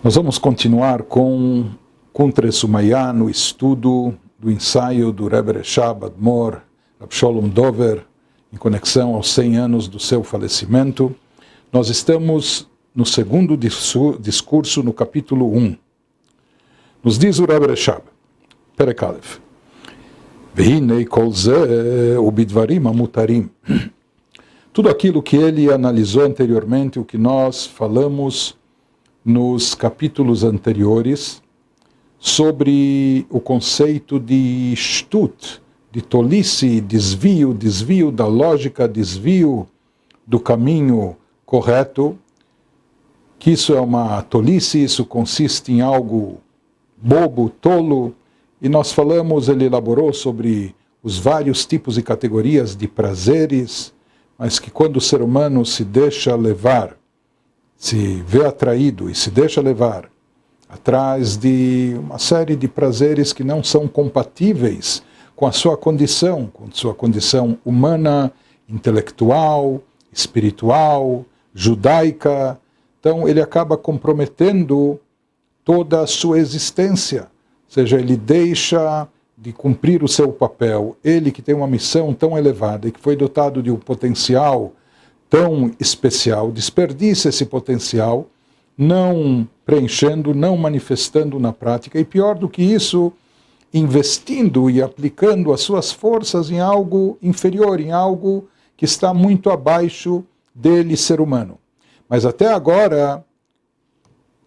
Nós vamos continuar com Kuntres Umayah, no estudo do ensaio do Rebbe Reshab Admor Rav Sholom Dover, em conexão aos 100 anos do seu falecimento. Nós estamos no segundo discurso, no capítulo 1. Nos diz o Rebbe Reshab, Perek Aleph, Vehinei kol zeh ubidvarim amutarim. Tudo aquilo que ele analisou anteriormente, o que nós falamos nos capítulos anteriores, sobre o conceito de shtut, de tolice, desvio da lógica, desvio do caminho correto, que isso é uma tolice, isso consiste em algo bobo, tolo, e nós falamos, ele elaborou sobre os vários tipos e categorias de prazeres, mas que quando o ser humano se deixa levar, se vê atraído e se deixa levar atrás de uma série de prazeres que não são compatíveis com a sua condição humana, intelectual, espiritual, judaica, então ele acaba comprometendo toda a sua existência, ou seja, ele deixa de cumprir o seu papel, ele que tem uma missão tão elevada e que foi dotado de um potencial tão especial, desperdiça esse potencial, não preenchendo, não manifestando na prática, e pior do que isso, investindo e aplicando as suas forças em algo inferior, em algo que está muito abaixo dele, ser humano. Mas até agora,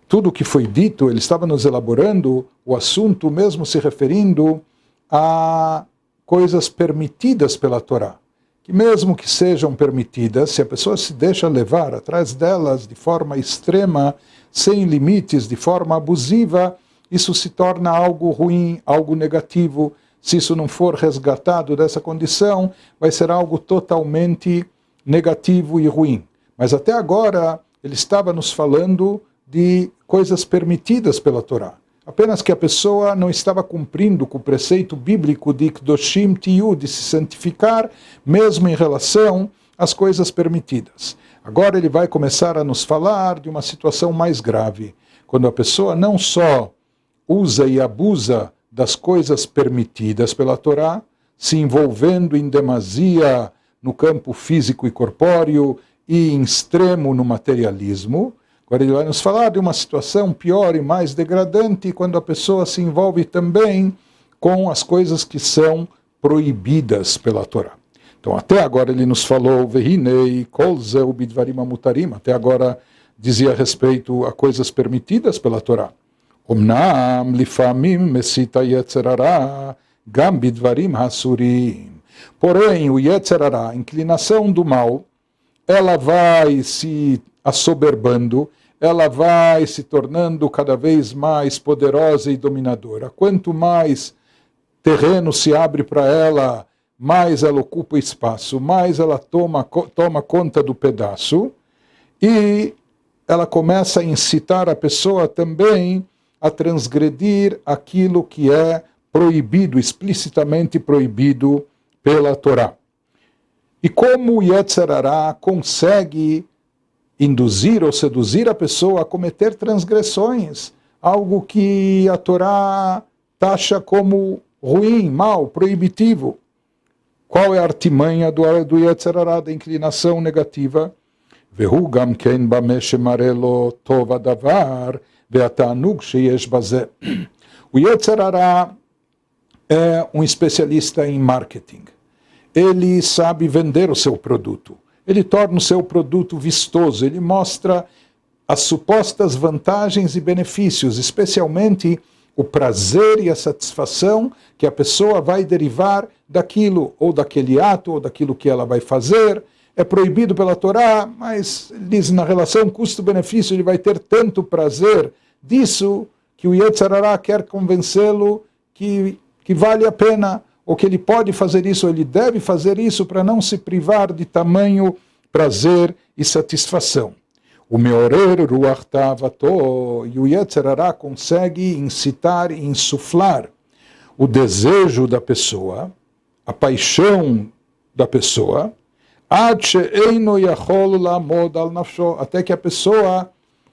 tudo o que foi dito, ele estava nos elaborando o assunto, mesmo se referindo a coisas permitidas pela Torá, que mesmo que sejam permitidas, se a pessoa se deixa levar atrás delas de forma extrema, sem limites, de forma abusiva, isso se torna algo ruim, algo negativo. Se isso não for resgatado dessa condição, vai ser algo totalmente negativo e ruim. Mas até agora, ele estava nos falando de coisas permitidas pela Torá. Apenas que a pessoa não estava cumprindo com o preceito bíblico de Kedoshim Tiyu, de se santificar, mesmo em relação às coisas permitidas. Agora ele vai começar a nos falar de uma situação mais grave, quando a pessoa não só usa e abusa das coisas permitidas pela Torá, se envolvendo em demasia no campo físico e corpóreo e em extremo no materialismo. Agora ele vai nos falar de uma situação pior e mais degradante, quando a pessoa se envolve também com as coisas que são proibidas pela Torá. Então até agora ele nos falou, Vehinei kol zeh ubidvarim amutarim, até agora dizia respeito a coisas permitidas pela Torá. Omnam lifamim mesita yetzer hara gam bidvarim hasurim. Porém, o yetzer hara, a inclinação do mal, ela vai se assoberbando, ela vai se tornando cada vez mais poderosa e dominadora. Quanto mais terreno se abre para ela, mais ela ocupa espaço, mais ela toma conta do pedaço, e ela começa a incitar a pessoa também a transgredir aquilo que é proibido, explicitamente proibido pela Torá. E como o Yetzer Hara consegue induzir ou seduzir a pessoa a cometer transgressões, algo que a Torá taxa como ruim, mal, proibitivo. Qual é a artimanha do Yetzer Hara, da inclinação negativa? Vehu gam ken bameh shemare lo tov hadavar ve'ata'anug sheyesh bazeh. O Yetzer Hara é um especialista em marketing. Ele sabe vender o seu produto. Ele torna o seu produto vistoso, ele mostra as supostas vantagens e benefícios, especialmente o prazer e a satisfação que a pessoa vai derivar daquilo, ou daquele ato, ou daquilo que ela vai fazer. É proibido pela Torá, mas ele diz, na relação custo-benefício, ele vai ter tanto prazer disso, que o Yetzer Hara quer convencê-lo que vale a pena, ou que ele pode fazer isso, ou ele deve fazer isso para não se privar de tamanho prazer e satisfação. O Meorer Ruach Ta'avato, e o Yetzer Hara consegue incitar e insuflar o desejo da pessoa, a paixão da pessoa, até que a pessoa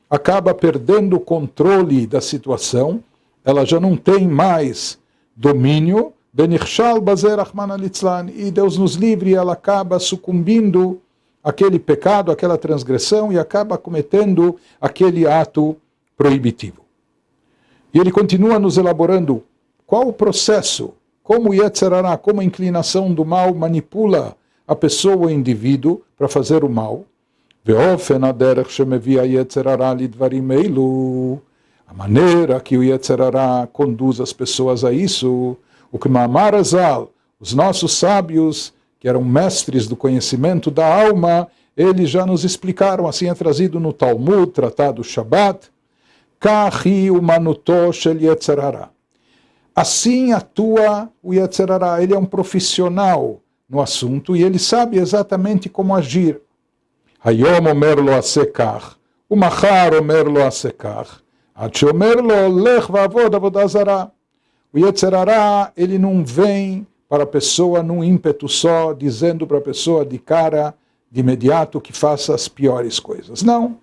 acaba perdendo o controle da situação, ela já não tem mais domínio, Benichshal Bazer Rahman Alitzlan, e Deus nos livre, ela acaba sucumbindo àquele pecado, àquela transgressão, e acaba cometendo aquele ato proibitivo. E ele continua nos elaborando qual o processo, como o Yetzer Hara, como a inclinação do mal manipula a pessoa, o indivíduo, para fazer o mal. A maneira que o Yetzer Hara conduz as pessoas a isso, o que Ma'amar Azal, os nossos sábios, que eram mestres do conhecimento da alma, eles já nos explicaram, assim é trazido no Talmud, Tratado Shabbat, Kahi umanuto shel Yetzer Hara. Assim atua o Yetzer Hara, ele é um profissional no assunto e ele sabe exatamente como agir. Hayom omer lo asekach, umachar omer lo asekach, ad sheomer lo lech vavod avodah zarah. O Yetzer Hara, ele não vem para a pessoa num ímpeto só, dizendo para a pessoa de cara, de imediato, que faça as piores coisas. Não.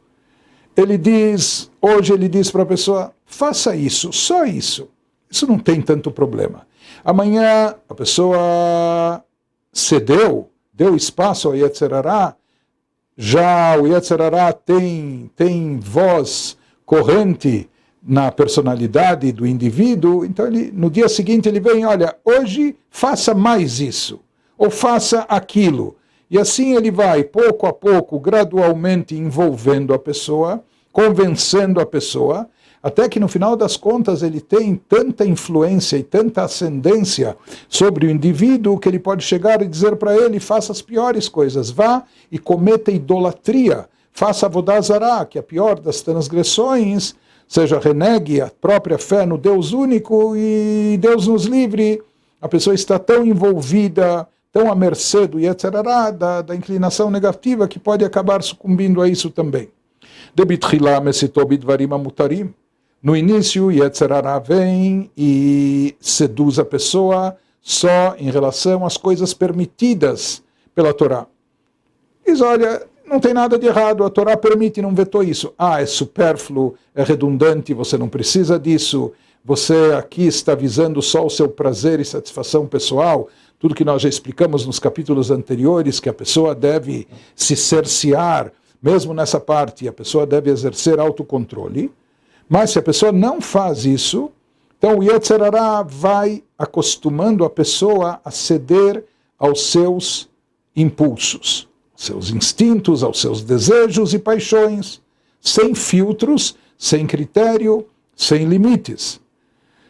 Hoje ele diz para a pessoa, faça isso, só isso. Isso não tem tanto problema. Amanhã a pessoa cedeu, deu espaço ao Yetzer Hara, já o Yetzer Hara tem voz corrente na personalidade do indivíduo, então no dia seguinte ele vem, olha, hoje faça mais isso, ou faça aquilo. E assim ele vai, pouco a pouco, gradualmente envolvendo a pessoa, convencendo a pessoa, até que no final das contas ele tem tanta influência e tanta ascendência sobre o indivíduo que ele pode chegar e dizer para ele, faça as piores coisas, vá e cometa idolatria, faça avodah zarah, que é a pior das transgressões, seja renegue a própria fé no Deus único e Deus nos livre. A pessoa está tão envolvida, tão à mercê do Yetzer Hara, da inclinação negativa, que pode acabar sucumbindo a isso também. No início, Yetzer Hara vem e seduz a pessoa só em relação às coisas permitidas pela Torá. Diz, olha, não tem nada de errado, a Torá permite, não vetou isso. É supérfluo, é redundante, você não precisa disso, você aqui está visando só o seu prazer e satisfação pessoal, tudo que nós já explicamos nos capítulos anteriores, que a pessoa deve se cercear, mesmo nessa parte, a pessoa deve exercer autocontrole, mas se a pessoa não faz isso, então o Yetzer Hara vai acostumando a pessoa a ceder aos seus impulsos, seus instintos, aos seus desejos e paixões, sem filtros, sem critério, sem limites.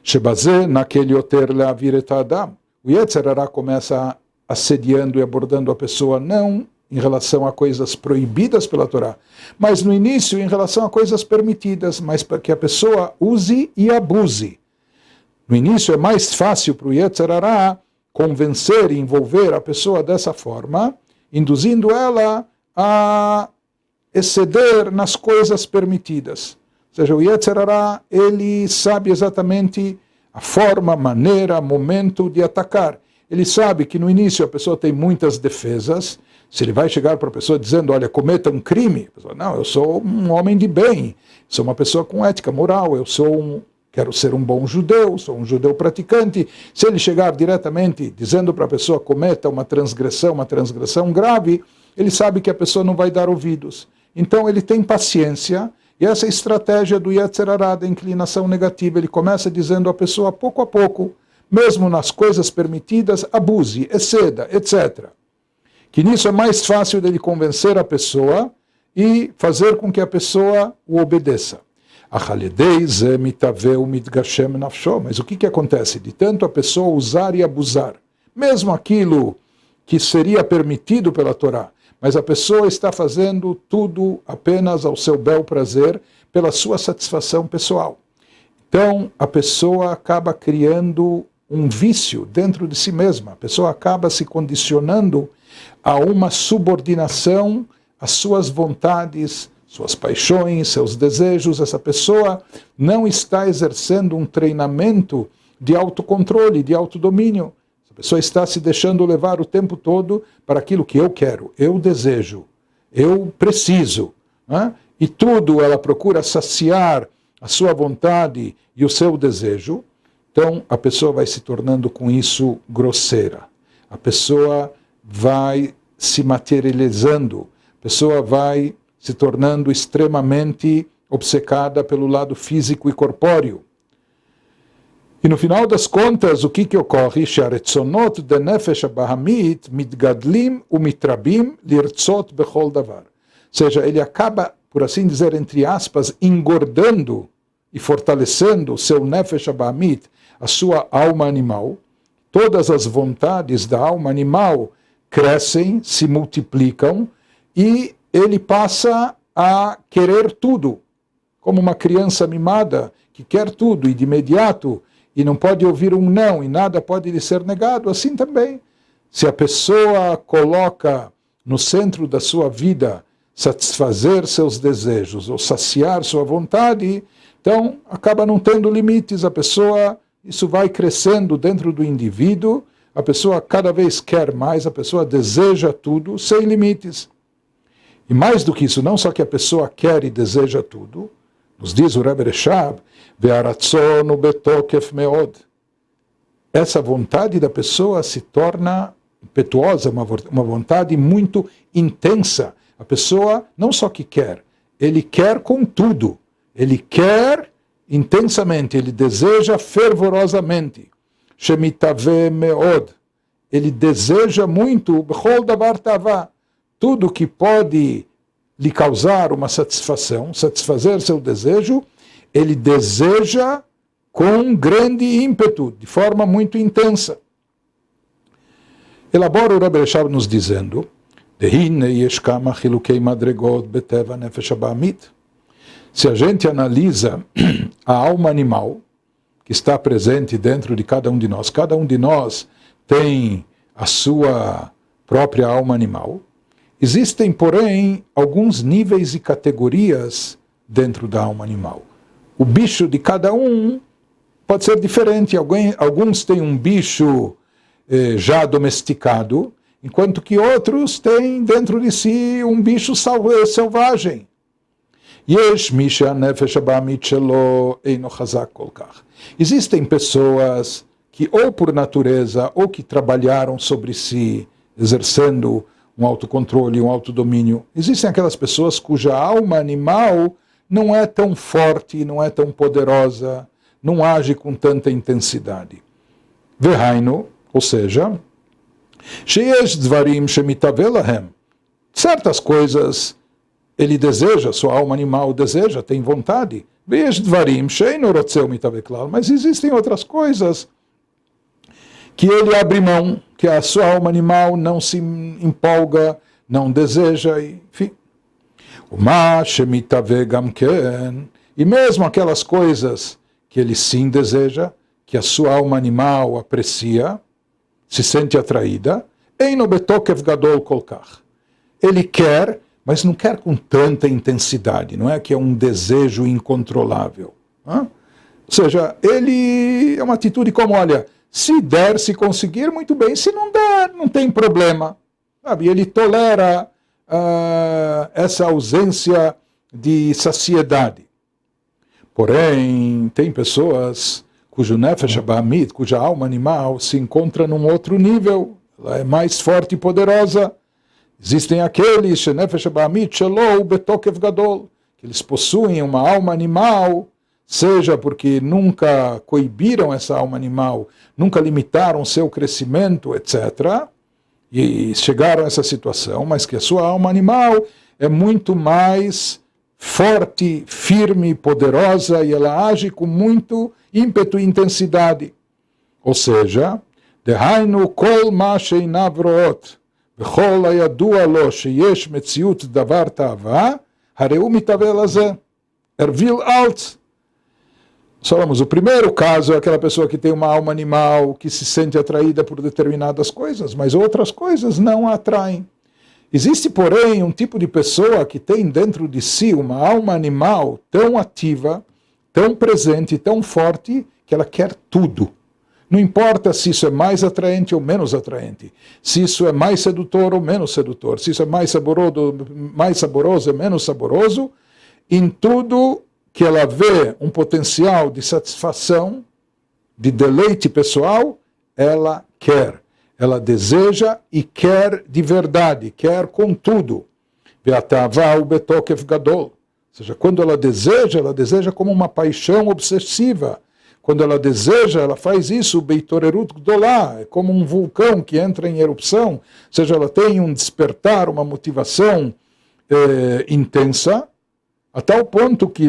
Shebazé naquele oter leavir et adam. O Yetzer Hara começa assediando e abordando a pessoa não em relação a coisas proibidas pela Torá, mas no início em relação a coisas permitidas, mas para que a pessoa use e abuse. No início é mais fácil para o Yetzer Hara convencer e envolver a pessoa dessa forma, induzindo ela a exceder nas coisas permitidas. Ou seja, o Yetzer Hara, ele sabe exatamente a forma, maneira, momento de atacar. Ele sabe que no início a pessoa tem muitas defesas. Se ele vai chegar para a pessoa dizendo, olha, cometa um crime, a pessoa, não, eu sou um homem de bem, sou uma pessoa com ética moral, quero ser um bom judeu, sou um judeu praticante. Se ele chegar diretamente dizendo para a pessoa cometa uma transgressão grave, ele sabe que a pessoa não vai dar ouvidos. Então ele tem paciência, e essa é a estratégia do Yetzer Hara, da inclinação negativa. Ele começa dizendo à pessoa, pouco a pouco, mesmo nas coisas permitidas, abuse, exceda, etc. Que nisso é mais fácil dele convencer a pessoa e fazer com que a pessoa o obedeça. Mas o que acontece? De tanto a pessoa usar e abusar, mesmo aquilo que seria permitido pela Torá, mas a pessoa está fazendo tudo apenas ao seu bel prazer, pela sua satisfação pessoal. Então, a pessoa acaba criando um vício dentro de si mesma, a pessoa acaba se condicionando a uma subordinação às suas vontades, suas paixões, seus desejos. Essa pessoa não está exercendo um treinamento de autocontrole, de autodomínio. Essa pessoa está se deixando levar o tempo todo para aquilo que eu quero, eu desejo, eu preciso, né? e tudo ela procura saciar a sua vontade e o seu desejo, então a pessoa vai se tornando com isso grosseira. A pessoa vai se materializando, a pessoa vai se tornando extremamente obcecada pelo lado físico e corpóreo. E no final das contas, o que ocorre? שהרצונות דנפש הבהמית מתגדלים ומתרבים לרצות בכל דבר. Ou seja, ele acaba, por assim dizer, entre aspas, engordando e fortalecendo o seu nefesh abamit, a sua alma animal. Todas as vontades da alma animal crescem, se multiplicam e ele passa a querer tudo, como uma criança mimada que quer tudo e de imediato e não pode ouvir um não e nada pode lhe ser negado. Assim também, se a pessoa coloca no centro da sua vida satisfazer seus desejos ou saciar sua vontade, então acaba não tendo limites. A pessoa, isso vai crescendo dentro do indivíduo, a pessoa cada vez quer mais, a pessoa deseja tudo sem limites. E mais do que isso, não só que a pessoa quer e deseja tudo, nos diz o Rebbe Reshab, ve'aratzon betokef meod. Essa vontade da pessoa se torna impetuosa, uma vontade muito intensa. A pessoa não só que quer, ele quer com tudo. Ele quer intensamente, ele deseja fervorosamente. Shemitave meod. Ele deseja muito, bechol davar tava. Tudo que pode lhe causar uma satisfação, satisfazer seu desejo, ele deseja com grande ímpeto, de forma muito intensa. Elabora o Rebbe Reshab nos dizendo, se a gente analisa a alma animal que está presente dentro de cada um de nós tem a sua própria alma animal. Existem, porém, alguns níveis e categorias dentro da alma animal. O bicho de cada um pode ser diferente. Alguns têm um bicho já domesticado, enquanto que outros têm dentro de si um bicho selvagem. Existem pessoas que ou por natureza ou que trabalharam sobre si, exercendo um autocontrole, um autodomínio. Existem aquelas pessoas cuja alma animal não é tão forte, não é tão poderosa, não age com tanta intensidade. Vehainu, ou seja, sheyesh dvarim shemitave lahem. Certas coisas ele deseja, sua alma animal deseja, tem vontade. Veyesh dvarim sheinu rotzeu mitave klal. Mas existem outras coisas que ele abre mão, que a sua alma animal não se empolga, não deseja, enfim. E mesmo aquelas coisas que ele sim deseja, que a sua alma animal aprecia, se sente atraída, ele quer, mas não quer com tanta intensidade, não é que é um desejo incontrolável. Ou seja, ele é uma atitude como, olha, se der, se conseguir, muito bem. Se não der, não tem problema. Sabe? Ele tolera essa ausência de saciedade. Porém, tem pessoas cujo nefesh abamit, cuja alma animal se encontra num outro nível. Ela é mais forte e poderosa. Existem aqueles, shenefesh abamit shelo betokev gadol, que eles possuem uma alma animal, seja porque nunca coibiram essa alma animal, nunca limitaram seu crescimento, etc., e chegaram a essa situação, mas que a sua alma animal é muito mais forte, firme, poderosa, e ela age com muito ímpeto e intensidade. Ou seja, dehainu kol ma sheinav root, v'chol hayadua lo sheyesh metziut davar ta'ava, hareu mitave lazeh, ervil alt. Falamos, o primeiro caso é aquela pessoa que tem uma alma animal, que se sente atraída por determinadas coisas, mas outras coisas não a atraem. Existe, porém, um tipo de pessoa que tem dentro de si uma alma animal tão ativa, tão presente, tão forte, que ela quer tudo. Não importa se isso é mais atraente ou menos atraente, se isso é mais sedutor ou menos sedutor, se isso é mais saboroso ou menos saboroso, em tudo que ela vê um potencial de satisfação, de deleite pessoal, ela quer. Ela deseja e quer de verdade, quer com tudo. Ou seja, quando ela deseja como uma paixão obsessiva. Quando ela deseja, ela faz isso, Beitorerut Gdolá, é como um vulcão que entra em erupção, ou seja, ela tem um despertar, uma motivação intensa, a tal ponto que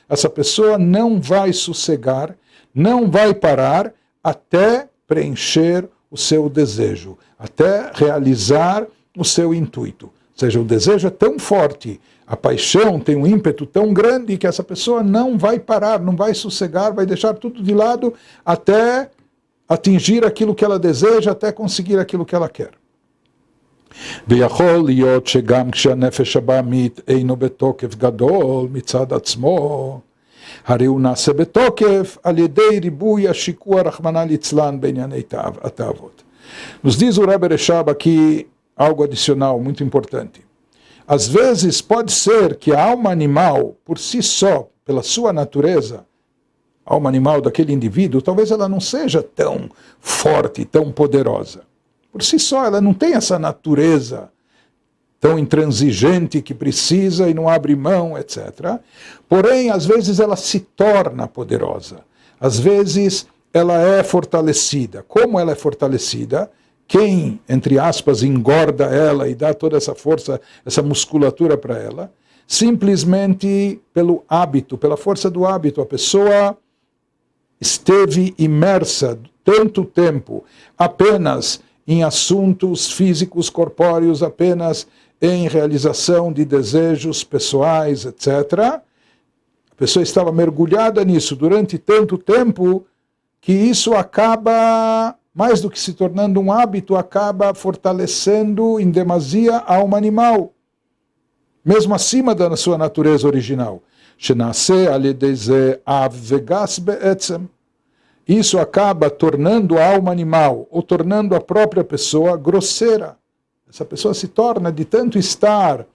essa pessoa não vai sossegar, não vai parar até preencher o seu desejo, até realizar o seu intuito. Ou seja, o desejo é tão forte, a paixão tem um ímpeto tão grande que essa pessoa não vai parar, não vai sossegar, vai deixar tudo de lado até atingir aquilo que ela deseja, até conseguir aquilo que ela quer. ויכול להיות שגם כשהנפש הבעמית אינו בתוקף גדול מצד עצמו, הרי הוא נעשה בתוקף על ידי ריבוי השיקוע רחמנא ליצלן בענייני התאוות. Nos diz o Rebbe Reshab aqui algo adicional muito importante. Às vezes pode ser que a alma animal, por si só, pela sua natureza, a alma animal daquele indivíduo, talvez ela não seja tão forte, tão poderosa. Por si só, ela não tem essa natureza tão intransigente que precisa e não abre mão, etc. Porém, às vezes ela se torna poderosa. Às vezes ela é fortalecida. Como ela é fortalecida? Quem, entre aspas, engorda ela e dá toda essa força, essa musculatura para ela? Simplesmente pelo hábito, pela força do hábito. A pessoa esteve imersa tanto tempo apenas em assuntos físicos, corpóreos, apenas em realização de desejos pessoais, etc. A pessoa estava mergulhada nisso durante tanto tempo que isso acaba, mais do que se tornando um hábito, acaba fortalecendo em demasia a alma animal, mesmo acima da sua natureza original. Isso acaba tornando a alma animal, ou tornando a própria pessoa grosseira. Essa pessoa se torna, de tanto estar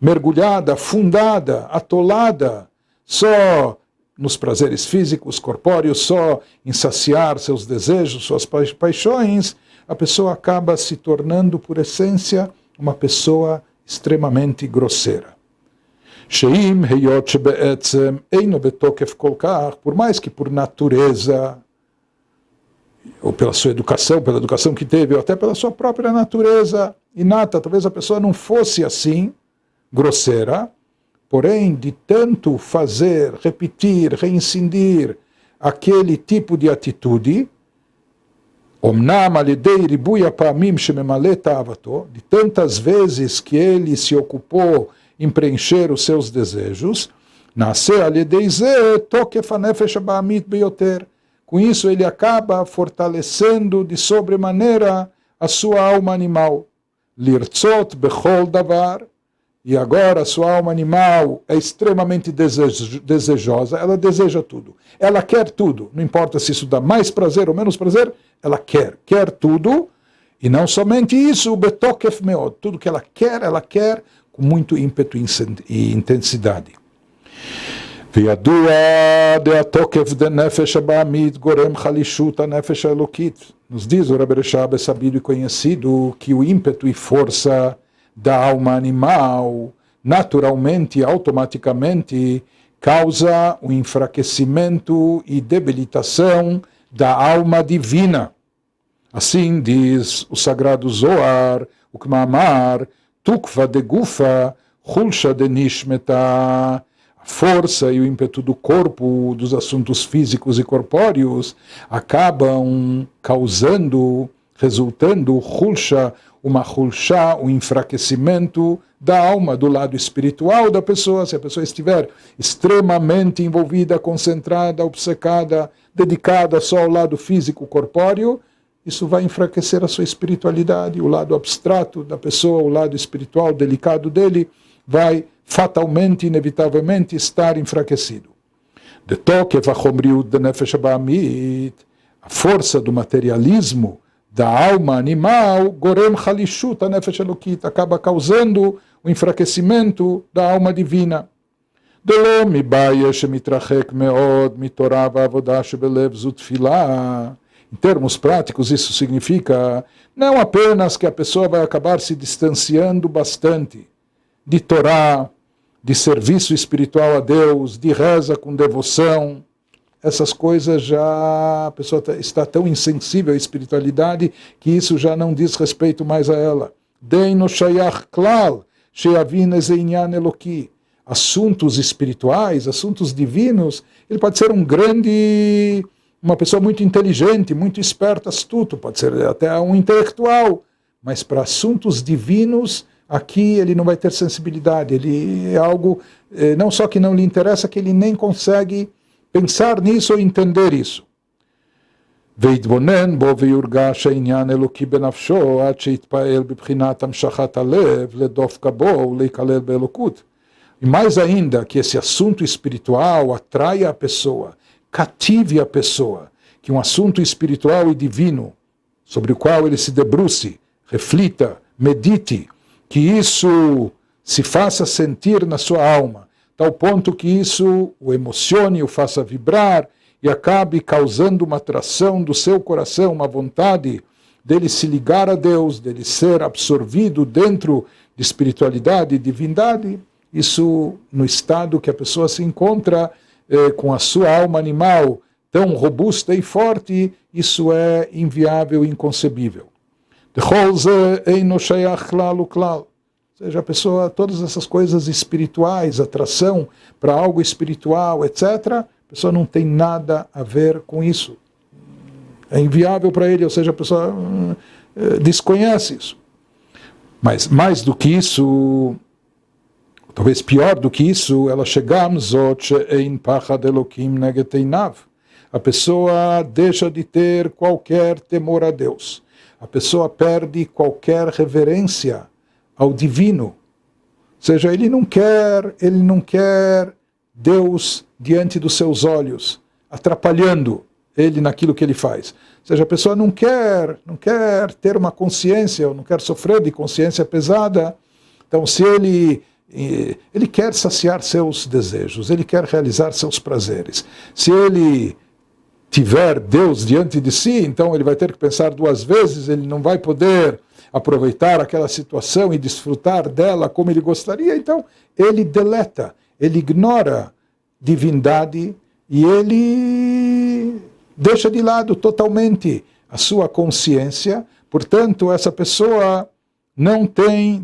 mergulhada, afundada, atolada, só nos prazeres físicos, corpóreos, só em saciar seus desejos, suas paixões, a pessoa acaba se tornando, por essência, uma pessoa extremamente grosseira. Por mais que por natureza, ou pela sua educação, pela educação que teve, ou até pela sua própria natureza inata, talvez a pessoa não fosse assim, grosseira, porém, de tanto fazer, repetir, reincidir aquele tipo de atitude, de tantas vezes que ele se ocupou em preencher os seus desejos, com isso ele acaba fortalecendo de sobremaneira a sua alma animal. Lirtzot bechol davar. E agora a sua alma animal é extremamente desejosa, ela deseja tudo. Ela quer tudo, não importa se isso dá mais prazer ou menos prazer, ela quer tudo. E não somente isso, betokef meod, tudo que ela quer com muito ímpeto e intensidade. וידוע דהתוקף דנפש הבעמית גורם חלישות הנפש האלוקית. Nos diz o Rebbe Reshab, é sabido e conhecido que o ímpeto e força da alma animal, naturalmente, automaticamente, causa o enfraquecimento e debilitação da alma divina. Assim diz o sagrado Zohar, o Kmamar, Tukva de Gufa, Hulsha de Nishmeta. A força e o ímpeto do corpo, dos assuntos físicos e corpóreos, acabam resultando um enfraquecimento da alma, do lado espiritual da pessoa. Se a pessoa estiver extremamente envolvida, concentrada, obcecada, dedicada só ao lado físico, corpóreo, isso vai enfraquecer a sua espiritualidade, o lado abstrato da pessoa, o lado espiritual delicado dele, vai fatalmente, inevitavelmente estar enfraquecido. A força do materialismo da alma animal, gorem halishut nefesh elokit, acaba causando o enfraquecimento da alma divina. Delo mibaya shemitrachek meod mitorah va'avodah shebelev zu tfilah. Em termos práticos, isso significa não apenas que a pessoa vai acabar se distanciando bastante de Torá, de serviço espiritual a Deus, de reza com devoção. Essas coisas já, a pessoa está tão insensível à espiritualidade que isso já não diz respeito mais a ela. Deino shayach klal, she'avin eze inyan eloki. Assuntos espirituais, assuntos divinos, ele pode ser uma pessoa muito inteligente, muito esperta, astuto, pode ser até um intelectual, mas para assuntos divinos, aqui ele não vai ter sensibilidade, ele é algo, não só que não lhe interessa, que ele nem consegue pensar nisso ou entender isso. ויתבונן בו ויורגש העניין אלוקי בנפשו עד שיתפעל בבחינת המשכת הלב לדווקא בו ולהיכלל באלוקות. E mais ainda, que esse assunto espiritual atraia a pessoa, cative a pessoa, que um assunto espiritual e divino, sobre o qual ele se debruce, reflita, medite, que isso se faça sentir na sua alma, tal ponto que isso o emocione, o faça vibrar e acabe causando uma atração do seu coração, uma vontade dele se ligar a Deus, dele ser absorvido dentro de espiritualidade e divindade. Isso no estado que a pessoa se encontra com a sua alma animal tão robusta e forte, isso é inviável e inconcebível. Ou seja, a pessoa, todas essas coisas espirituais, atração para algo espiritual, etc., a pessoa não tem nada a ver com isso. É inviável para ele, ou seja, a pessoa desconhece isso. Mas mais do que isso, talvez pior do que isso, ela chegamos a pessoa deixa de ter qualquer temor a Deus. A pessoa perde qualquer reverência ao divino. Ou seja, ele não quer Deus diante dos seus olhos, atrapalhando ele naquilo que ele faz. Ou seja, a pessoa não quer ter uma consciência, ou não quer sofrer de consciência pesada. Então, se ele quer saciar seus desejos, ele quer realizar seus prazeres. Se ele tiver Deus diante de si, então ele vai ter que pensar duas vezes, ele não vai poder aproveitar aquela situação e desfrutar dela como ele gostaria, então ele deleta, ele ignora divindade e ele deixa de lado totalmente a sua consciência. Portanto, essa pessoa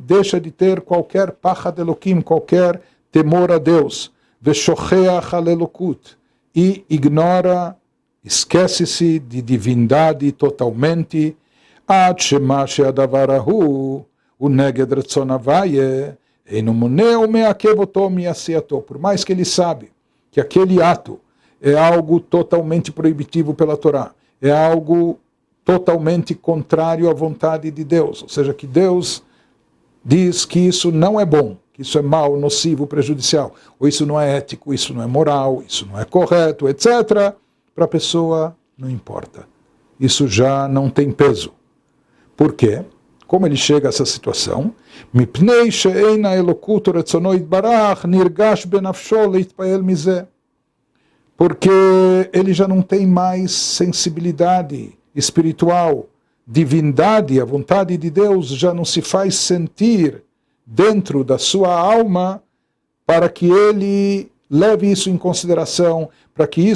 deixa de ter qualquer pachad Elokim, qualquer temor a Deus, veshocheach alelokut, e esquece-se de divindade totalmente, ad shema she'adavar ahu uneged retzon havaya eino moneh me'akev oto mi'asiyato. Por mais que ele sabe que aquele ato é algo totalmente proibitivo pela Torá, é algo totalmente contrário à vontade de Deus, ou seja, que Deus diz que isso não é bom, que isso é mau, nocivo, prejudicial, ou isso não é ético, isso não é moral, isso não é correto, etc., para a pessoa não importa. Isso já não tem peso. Por quê? Como ele chega a essa situação? Mipnei she'eina elokut retzono yitbarach nirgash benafsho leitpael mizeh. Porque ele já não tem mais sensibilidade espiritual, divindade, a vontade de Deus já não se faz sentir dentro da sua alma para que ele leve isso em consideração, para que isso